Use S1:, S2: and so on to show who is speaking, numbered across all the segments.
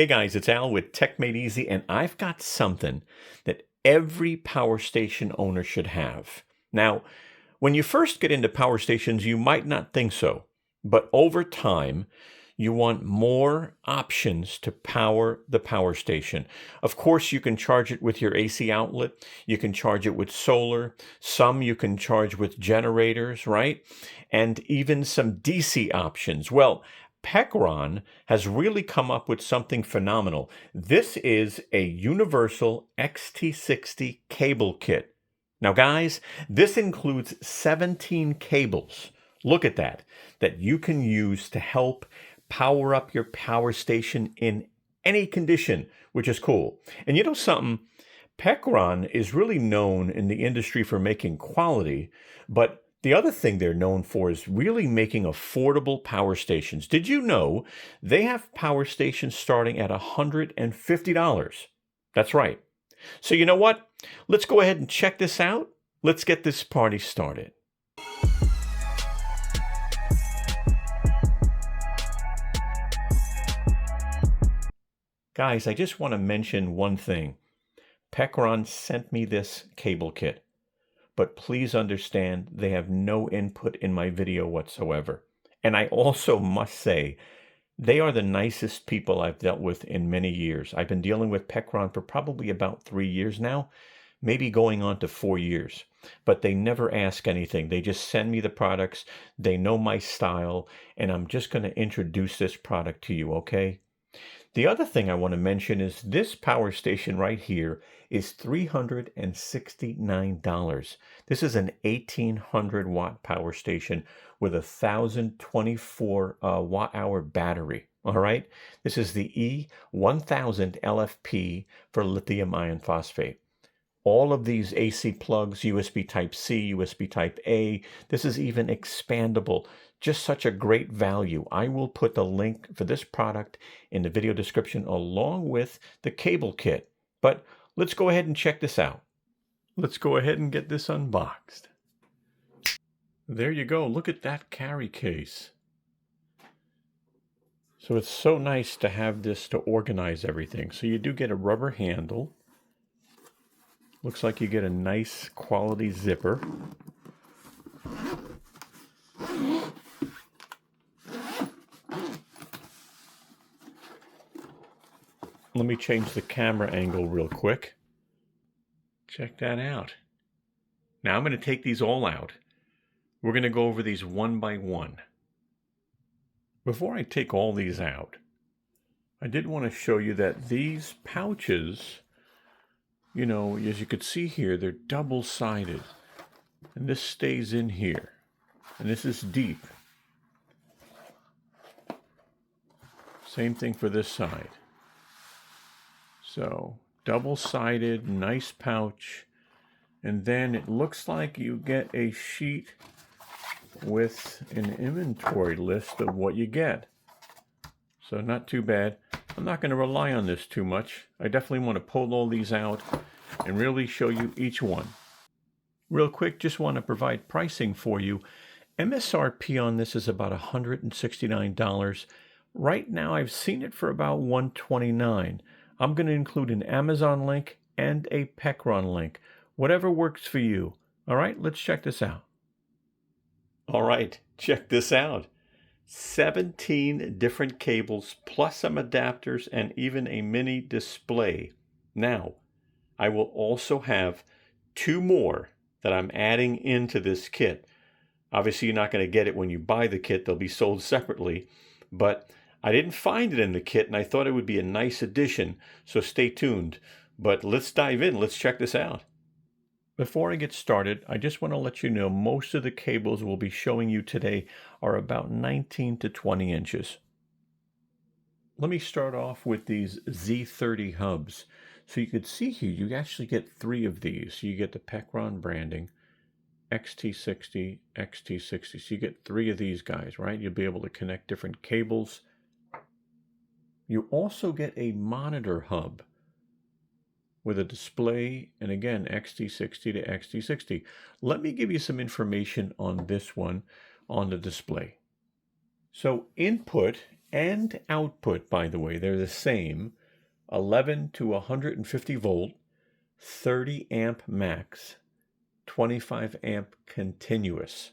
S1: Hey guys, it's Al with techmadeezy, and I've got something that every power station owner should have. Now, when you first get into power stations, you might not think so, but over time, you want more options to power the power station. Of course, you can charge it with your AC outlet. You can charge it with solar. Some you can charge with generators, right? And even some DC options. Well, Pecron has really come up with something phenomenal. This is a Universale XT60 cable kit. Now, guys, this includes 17 cables. Look at that you can use to help power up your power station in any condition, which is cool. And you know something? Pecron is really known in the industry for making quality, but the other thing they're known for is really making affordable power stations. Did you know they have power stations starting at $150? That's right. So you know what? Let's go ahead and check this out. Let's get this party started. Guys, I just want to mention one thing. Pecron sent me this cable kit, but please understand they have no input in my video whatsoever. And I also must say, they are the nicest people I've dealt with in many years. I've been dealing with Pecron for probably about 3 years now, maybe going on to 4 years. But they never ask anything. They just send me the products. They know my style, and I'm just going to introduce this product to you, okay? The other thing I want to mention is this power station right here is $369. This is an 1800 watt power station with a 1024 watt hour battery. All right. This is the E1000 LFP for lithium iron phosphate. All of these AC plugs, USB Type-C, USB Type-A, this is even expandable. Just such a great value. I will put the link for this product in the video description along with the cable kit. But let's go ahead and check this out. Let's go ahead and get this unboxed. There you go. Look at that carry case. So it's so nice to have this to organize everything. So you do get a rubber handle. Looks like you get a nice quality zipper. Let me change the camera angle real quick. Check that out. Now I'm going to take these all out. We're going to go over these one by one. Before I take all these out, I did want to show you that these pouches, you know, as you can see here, they're double-sided. And this stays in here. And this is deep. Same thing for this side. So, double-sided, nice pouch. And then it looks like you get a sheet with an inventory list of what you get. So not too bad. I'm not going to rely on this too much. I definitely want to pull all these out and really show you each one. Real quick, just want to provide pricing for you. MSRP on this is about $169. Right now, I've seen it for about $129. I'm going to include an Amazon link and a Pecron link. Whatever works for you. All right, let's check this out. All right, check this out. 17 different cables, plus some adapters, and even a mini display. Now, I will also have 2 more that I'm adding into this kit. Obviously, you're not going to get it when you buy the kit. They'll be sold separately. But I didn't find it in the kit, and I thought it would be a nice addition, so stay tuned. But let's dive in. Let's check this out. Before I get started, I just want to let you know most of the cables we'll be showing you today are about 19 to 20 inches. Let me start off with these Z30 hubs. So you could see here, you actually get 3 of these. You get the Pecron branding, XT60, XT60. So you get 3 of these guys, right? You'll be able to connect different cables. You also get a monitor hub with a display, and again, XT60 to XT60. Let me give you some information on this one on the display. So input and output, by the way, they're the same. 11 to 150 volt, 30 amp max, 25 amp continuous.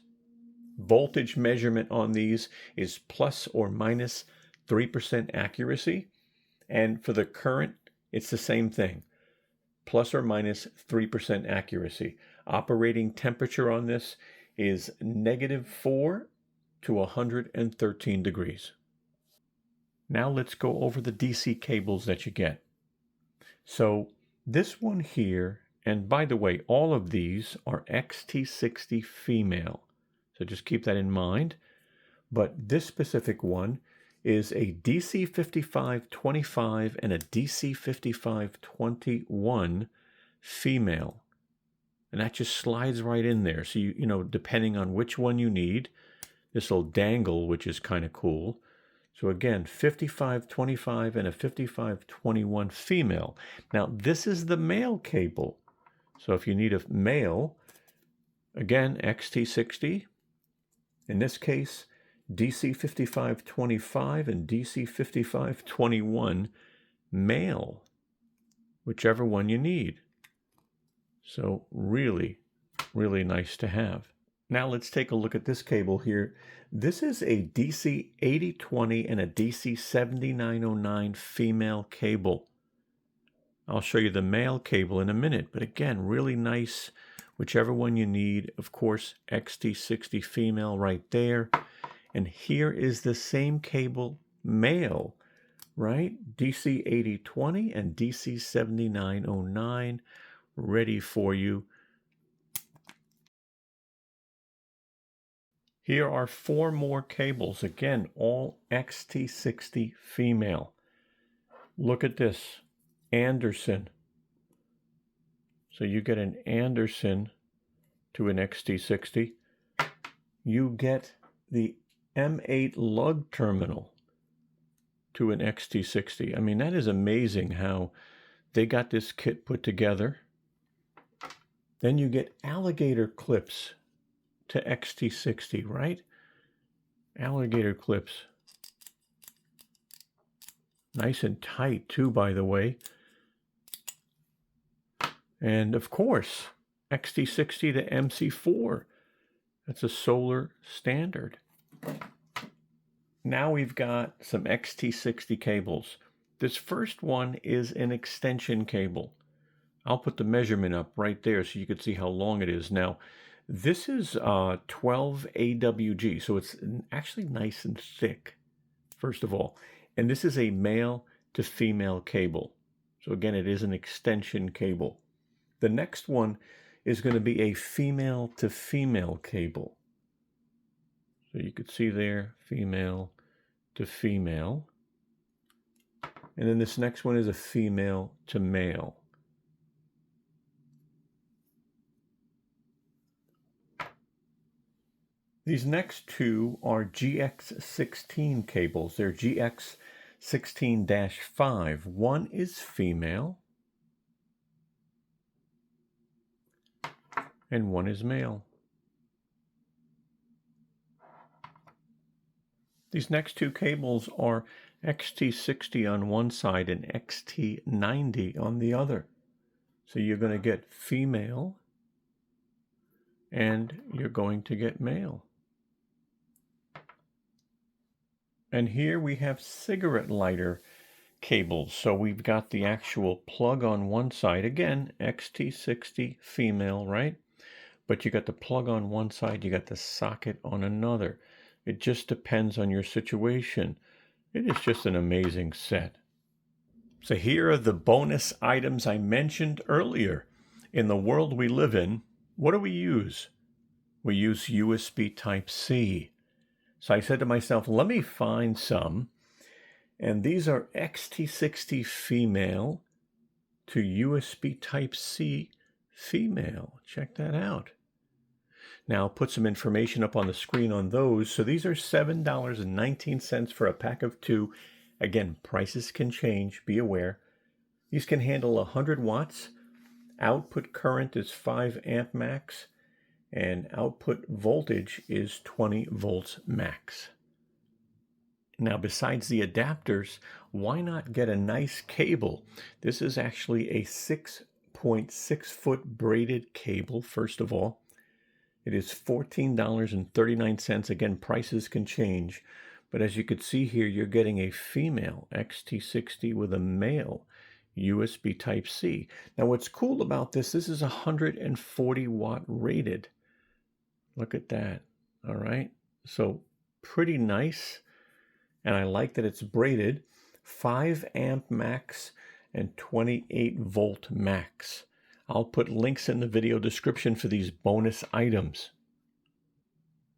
S1: Voltage measurement on these is plus or minus 3% accuracy. And for the current, it's the same thing, plus or minus 3% accuracy. Operating temperature on this is -4 to 113 degrees. Now let's go over the DC cables that you get. So this one here, and by the way, all of these are XT60 female. So just keep that in mind. But this specific one is a DC5525 and a DC5521 female. And that just slides right in there. So, you know, depending on which one you need, this will dangle, which is kind of cool. So again, 5525 and a 5521 female. Now, this is the male cable. So if you need a male, again, XT60. In this case, DC5525 and DC5521 male, whichever one you need. So really, really nice to have. Now let's take a look at this cable here. This is a DC8020 and a DC7909 female cable. I'll show you the male cable in a minute, but again, really nice, whichever one you need. Of course, XT60 female right there. And here is the same cable, male, right? DC8020 and DC7909 ready for you. Here are 4 more cables, again, all XT60 female. Look at this, Anderson. So you get an Anderson to an XT60. You get the M8 lug terminal to an XT60. I mean, that is amazing how they got this kit put together. Then you get Alligator clips to XT60, right? Alligator clips. Nice and tight too, by the way. And of course, XT60 to MC4. That's a solar standard. Now we've got some XT60 cables. This first one is an extension cable. I'll put the measurement up right there so you can see how long it is. Now, this is 12 AWG, so it's actually nice and thick, first of all. And this is a male to female cable. So again, it is an extension cable. The next one is going to be a female to female cable. So you could see there, female to female. And then this next one is a female to male. These next two are GX16 cables. They're GX16-5. One is female and one is male. These next two cables are XT60 on one side and XT90 on the other. So you're going to get female and you're going to get male. And here we have cigarette lighter cables. So we've got the actual plug on one side. Again, XT60 female, right? But you got the plug on one side, you got the socket on another. It just depends on your situation. It is just an amazing set. So here are the bonus items I mentioned earlier. In the world we live in, what do we use? We use USB Type-C. So I said to myself, let me find some. And these are XT60 female to USB Type-C female. Check that out. Now I'll put some information up on the screen on those. So these are $7.19 for a pack of 2. Again, prices can change, be aware. These can handle 100 watts. Output current is 5 amp max. And output voltage is 20 volts max. Now, besides the adapters, why not get a nice cable? This is actually a 6.6 foot braided cable, first of all. It is $14.39. Again, prices can change. But as you can see here, you're getting a female XT60 with a male USB Type-C. Now, what's cool about this is 140 watt rated. Look at that. All right. So pretty nice. And I like that it's braided. 5 amp max and 28 volt max. I'll put links in the video description for these bonus items.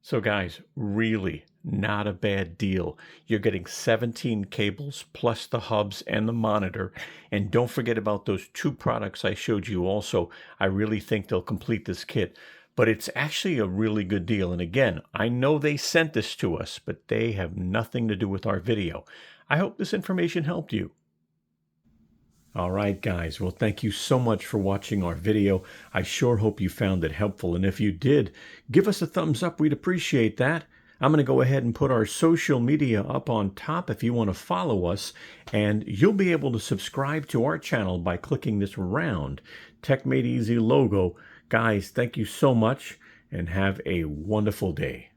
S1: So guys, really not a bad deal. You're getting 17 cables plus the hubs and the monitor. And don't forget about those 2 products I showed you also. I really think they'll complete this kit. But it's actually a really good deal. And again, I know they sent this to us, but they have nothing to do with our video. I hope this information helped you. All right, guys. Well, thank you so much for watching our video. I sure hope you found it helpful. And if you did, give us a thumbs up. We'd appreciate that. I'm going to go ahead and put our social media up on top if you want to follow us. And you'll be able to subscribe to our channel by clicking this round Tech Made Easy logo. Guys, thank you so much and have a wonderful day.